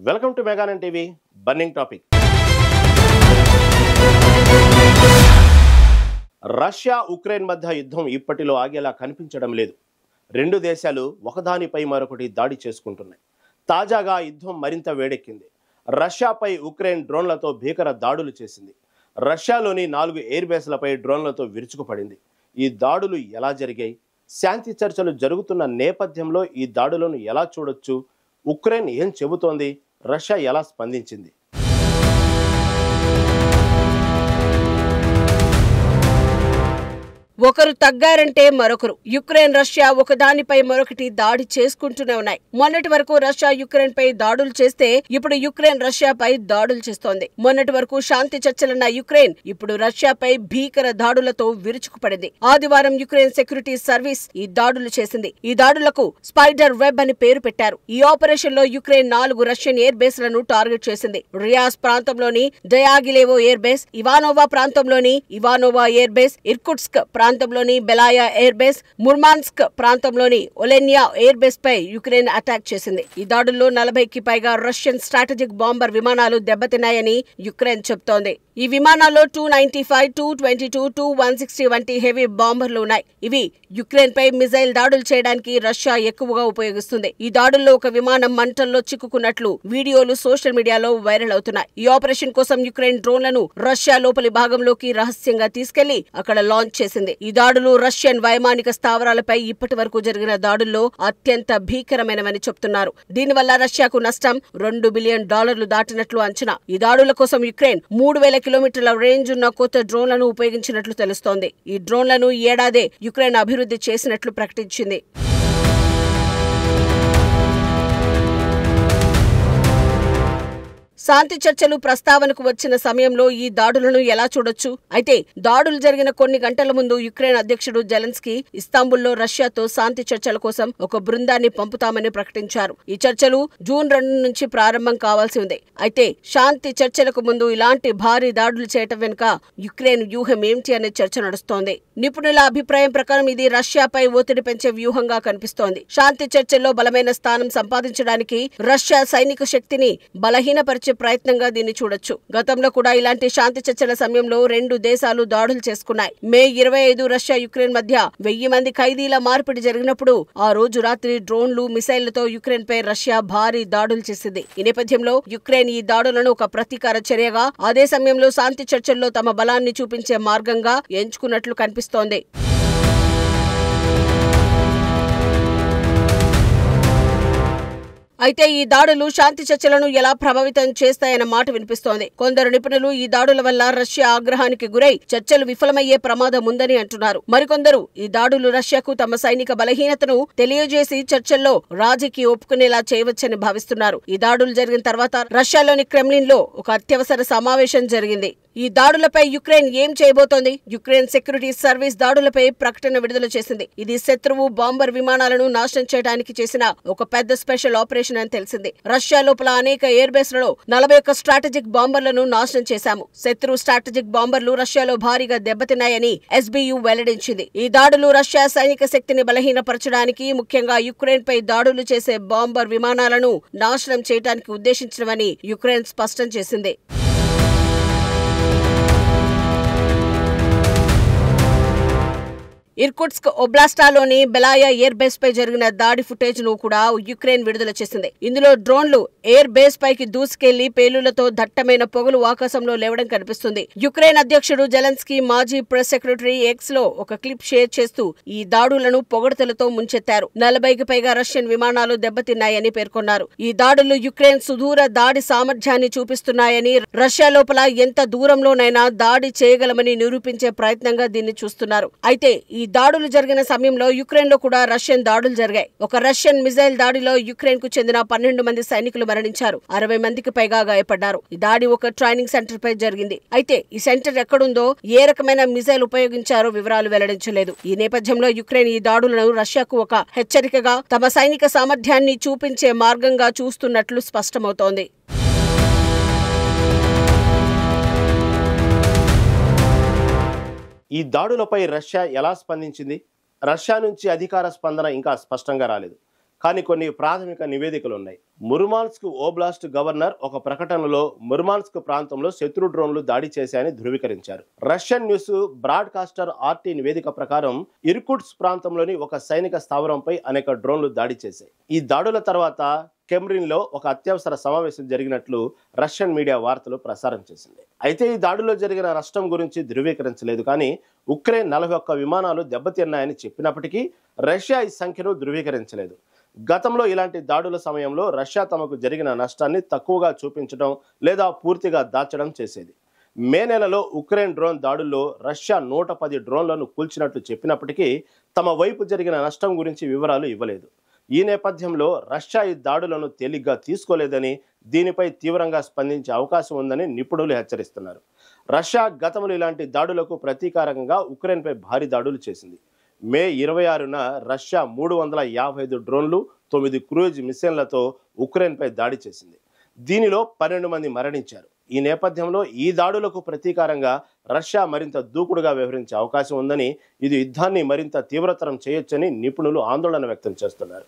Welcome to మెగానన్ TV. Burning topic. Russia Ukraine మధ్య యుద్ధం ఇప్పటిలో ఆగేలా కనిపించడం లేదు. రెండు దేశాలు ఒకదానిపై మరొకటి దాడి చేసుకుంటున్నాయి. తాజాగా యుద్ధం మరింత వేడెక్కింది. రష్యాపై ఉక్రెయిన్ డ్రోన్లతో భీకర దాడులు చేసింది. రష్యాలోని 4 ఎయిర్ బేస్లపై డ్రోన్లతో విరుచుకుపడింది. ఈ దాడులు ఎలా జరిగాయి? శాంతి చర్చలు జరుగుతున్న నేపథ్యంలో ఈ దాడులను ఎలా చూడొచ్చు? ఉక్రెయిన్ ఏం చెబుతోంది? రష్యా ఎలా స్పందించింది? ఒకరు తగ్గారంటే మరొకరు. యుక్రెయిన్ రష్యా ఒకదానిపై మరొకటి దాడి చేసుకుంటూనే ఉన్నాయి. మొన్నటి వరకు రష్యా యుక్రెయిన్ పై దాడులు చేస్తే ఇప్పుడు యుక్రెయిన్ రష్యాపై దాడులు చేస్తోంది. మొన్నటి వరకు శాంతి చర్చలున్న యుక్రెయిన్ ఇప్పుడు రష్యాపై భీకర దాడులతో విరుచుకుపడింది. ఆదివారం యుక్రెయిన్ సెక్యూరిటీ సర్వీస్ ఈ దాడులు చేసింది. ఈ దాడులకు స్పైడర్ వెబ్ అని పేరు పెట్టారు. ఈ ఆపరేషన్ లో యుక్రెయిన్ 4 రష్యన్ ఎయిర్ బేస్ లను టార్గెట్ చేసింది. రియాస్ ప్రాంతంలోని డయాగిలేవో ఎయిర్ బేస్, ఇవానోవా ప్రాంతంలోని ఇవానోవా ఎయిర్ బేస్, ఇర్కుట్స్క్ ప్రాంతంలోని బెలాయా ఎయిర్ బేస్, ముర్మాన్స్క్ ప్రాంతంలోని ఒలెన్యా ఎయిర్ బేస్ పై యుక్రెయిన్ అటాక్ చేసింది. ఈ దాడుల్లో 40కి పైగా రష్యన్ స్ట్రాటజిక్ బాంబర్ విమానాలు దెబ్బతిన్నాయని యుక్రెయిన్ చెబుతోంది. ఈ విమానాల్లో 295, 222, 2-160 వంటి హెవీ బాంబర్లు ఉన్నాయి. ఇవి యుక్రెయిన్ పై మిజైల్ దాడులు చేయడానికి రష్యా ఎక్కువగా ఉపయోగిస్తుంది. ఈ దాడుల్లో ఒక విమానం మంటల్లో చిక్కుకున్నట్లు వీడియోలు సోషల్ మీడియాలో వైరల్ అవుతున్నాయి. ఈ ఆపరేషన్ కోసం యుక్రెయిన్ డ్రోన్లను రష్యా లోపలి భాగంలోకి రహస్యంగా తీసుకెళ్లి అక్కడ లాంచ్ చేసింది. ఈ దాడులు రష్యన్ వైమానిక స్థావరాలపై ఇప్పటి వరకు జరిగిన దాడుల్లో అత్యంత భీకరమైనవని చెప్తున్నారు. దీనివల్ల రష్యాకు నష్టం $2 బిలియన్ దాటినట్లు అంచనా. ఈ దాడుల కోసం యుక్రెయిన్ 3000 కిలోమీటర్ల రేంజ్ ఉన్న కొత్త డ్రోన్లను ఉపయోగించినట్లు తెలుస్తోంది. ఈ డ్రోన్లను ఈ ఏడాదే యుక్రెయిన్ అభివృద్ధి చేసినట్లు ప్రకటించింది. శాంతి చర్చలు ప్రస్తావనకు వచ్చిన సమయంలో ఈ దాడులను ఎలా చూడొచ్చు? అయితే దాడులు జరిగిన కొన్ని గంటల ముందు యుక్రెయిన్ అధ్యక్షుడు జెలెన్స్కీ ఇస్తాంబుల్లో రష్యాతో శాంతి చర్చల కోసం ఒక బృందాన్ని పంపుతామని ప్రకటించారు. ఈ చర్చలు జూన్ 2 నుంచి ప్రారంభం కావాల్సి ఉంది. అయితే శాంతి చర్చలకు ముందు ఇలాంటి భారీ దాడులు చేయటం వెనుక యుక్రెయిన్ వ్యూహం ఏమిటి అనే చర్చ నడుస్తోంది. నిపుణుల అభిప్రాయం ప్రకారం ఇది రష్యాపై ఒత్తిడి పెంచే వ్యూహంగా కనిపిస్తోంది. శాంతి చర్చల్లో బలమైన స్థానం సంపాదించడానికి రష్యా సైనిక శక్తిని బలహీనపరిచే ప్రయత్నంగా దీన్ని చూడొచ్చు. గతంలో కూడా ఇలాంటి శాంతి చర్చల సమయంలో రెండు దేశాలు దాడులు చేసుకున్నాయి. మే 25 రష్యా యుక్రెయిన్ మధ్య 1000 మంది ఖైదీల మార్పిడి జరిగినప్పుడు ఆ రోజు రాత్రి డ్రోన్లు, మిసైళ్లతో యుక్రెయిన్ పై రష్యా భారీ దాడులు చేసింది. ఈ నేపథ్యంలో యుక్రెయిన్ ఈ దాడులను ఒక ప్రతీకార చర్యగా, అదే సమయంలో శాంతి చర్చల్లో తమ బలాన్ని చూపించే మార్గంగా ఎంచుకున్నట్లు కనిపిస్తోంది. అయితే ఈ దాడులు శాంతి చర్చలను ఎలా ప్రభావితం చేస్తాయన్న మాట వినిపిస్తోంది. కొందరు నిపుణులు ఈ దాడుల వల్ల రష్యా ఆగ్రహానికి గురై చర్చలు విఫలమయ్యే ప్రమాదం ఉందని అంటున్నారు. మరికొందరు ఈ దాడులు రష్యాకు తమ సైనిక బలహీనతను తెలియజేసి చర్చల్లో రాజీకి ఒప్పుకునేలా చేయవచ్చని భావిస్తున్నారు. ఈ దాడులు జరిగిన తర్వాత రష్యాలోని క్రెమ్లిన్ లో ఒక అత్యవసర సమావేశం జరిగింది. ఈ దాడులపై యుక్రెయిన్ ఏం చేయబోతోంది? యుక్రెయిన్ సెక్యూరిటీ సర్వీస్ దాడులపై ప్రకటన విడుదల చేసింది. ఇది శత్రువు బాంబర్ విమానాలను నాశనం చేయడానికి చేసిన ఒక పెద్ద స్పెషల్ ఆపరేషన్ అని తెలిసింది. రష్యా లోపల అనేక ఎయిర్ బేస్లలో 41 స్ట్రాటజిక్ బాంబర్లను నాశనం చేశాము. శత్రు స్ట్రాటజిక్ బాంబర్లు రష్యాలో భారీగా దెబ్బతిన్నాయని SBU వెల్లడించింది. ఈ దాడులు రష్యా సైనిక శక్తిని బలహీనపరచడానికి, ముఖ్యంగా యుక్రెయిన్ పై దాడులు చేసే బాంబర్ విమానాలను నాశనం చేయడానికి ఉద్దేశించినవని యుక్రెయిన్ స్పష్టం చేసింది. ఇర్కుట్స్క్ ఒబ్లాస్టాలోని బెలాయా ఎయిర్ బేస్ పై జరిగిన దాడి ఫుటేజ్ ను కూడా యుక్రెయిన్ విడుదల చేసింది. ఇందులో డ్రోన్లు ఎయిర్ బేస్ పైకి దూసుకెళ్లి పేలులతో దట్టమైన పొగలు ఆకాశంలో లేవడం కనిపిస్తుంది. యుక్రెయిన్ అధ్యక్షుడు జెలెన్స్కీ మాజీ ప్రెస్ సెక్రటరీ ఎక్స్ లో ఒక క్లిప్ షేర్ చేస్తూ ఈ దాడులను పొగడ్తలతో ముంచెత్తారు. 40కి పైగా రష్యన్ విమానాలు దెబ్బతిన్నాయని పేర్కొన్నారు. ఈ దాడులు యుక్రెయిన్ సుదూర దాడి సామర్థ్యాన్ని చూపిస్తున్నాయని, రష్యా లోపల ఎంత దూరంలోనైనా దాడి చేయగలమని నిరూపించే ప్రయత్నంగా దీన్ని చూస్తున్నారు. అయితే ఈ దాడులు జరిగిన సమయంలో యుక్రెయిన్ లో కూడా రష్యన్ దాడులు జరిగాయి. ఒక రష్యన్ మిజైల్ దాడిలో యుక్రెయిన్ కు చెందిన 12 మంది సైనికులు మరణించారు. 60 మందికి పైగా గాయపడ్డారు. ఈ దాడి ఒక ట్రైనింగ్ సెంటర్ పై జరిగింది. అయితే ఈ సెంటర్ ఎక్కడుందో, ఏ రకమైన మిజైల్ ఉపయోగించారో వివరాలు వెల్లడించలేదు. ఈ నేపథ్యంలో యుక్రెయిన్ ఈ దాడులను రష్యాకు ఒక హెచ్చరికగా, తమ సైనిక సామర్థ్యాన్ని చూపించే మార్గంగా చూస్తున్నట్లు స్పష్టమవుతోంది. ఈ దాడులపై రష్యా ఎలా స్పందించింది? రష్యా నుంచి అధికార స్పందన ఇంకా స్పష్టంగా రాలేదు. కానీ కొన్ని ప్రాథమిక నివేదికలు ఉన్నాయి. ముర్మాన్స్క్ ఓబ్లాస్ట్ గవర్నర్ ఒక ప్రకటనలో ముర్మాన్స్క్ ప్రాంతంలో శత్రు డ్రోన్లు దాడి చేశాయని ధృవీకరించారు. రష్యన్ న్యూస్ బ్రాడ్కాస్టర్ ఆర్టీ నివేదిక ప్రకారం ఇర్కుట్స్క్ ప్రాంతంలోని ఒక సైనిక స్థావరంపై అనేక డ్రోన్లు దాడి చేశాయి. ఈ దాడుల తర్వాత కెమ్రిన్లో ఒక అత్యవసర సమావేశం జరిగినట్లు రష్యన్ మీడియా వార్తలు ప్రసారం చేసింది. అయితే ఈ దాడిలో జరిగిన నష్టం గురించి ధృవీకరించలేదు. కానీ ఉక్రెయిన్ 41 విమానాలు దెబ్బతిన్నాయని చెప్పినప్పటికీ రష్యా ఈ సంఖ్యను ధృవీకరించలేదు. గతంలో ఇలాంటి దాడుల సమయంలో రష్యా తమకు జరిగిన నష్టాన్ని తక్కువగా చూపించడం లేదా పూర్తిగా దాచడం చేసేది. మే నెలలో ఉక్రెయిన్ డ్రోన్ దాడుల్లో రష్యా 110 డ్రోన్లను కూల్చినట్లు చెప్పినప్పటికీ తమ వైపు జరిగిన నష్టం గురించి వివరాలు ఇవ్వలేదు. ఈ నేపథ్యంలో రష్యా ఈ దాడులను తేలిగ్గా తీసుకోలేదని, దీనిపై తీవ్రంగా స్పందించే అవకాశం ఉందని నిపుణులు హెచ్చరిస్తున్నారు. రష్యా గతంలో ఇలాంటి దాడులకు ప్రతీకారంగా ఉక్రెయిన్పై భారీ దాడులు చేసింది. మే 26న రష్యా 355 డ్రోన్లు, 9 క్రూయిజ్ మిసైళ్లతో ఉక్రెయిన్పై దాడి చేసింది. దీనిలో 12 మంది మరణించారు. ఈ నేపథ్యంలో ఈ దాడులకు ప్రతీకారంగా రష్యా మరింత దూకుడుగా వ్యవహరించే అవకాశం ఉందని, ఇది యుద్ధాన్ని మరింత తీవ్రతరం చేయొచ్చని నిపుణులు ఆందోళన వ్యక్తం చేస్తున్నారు.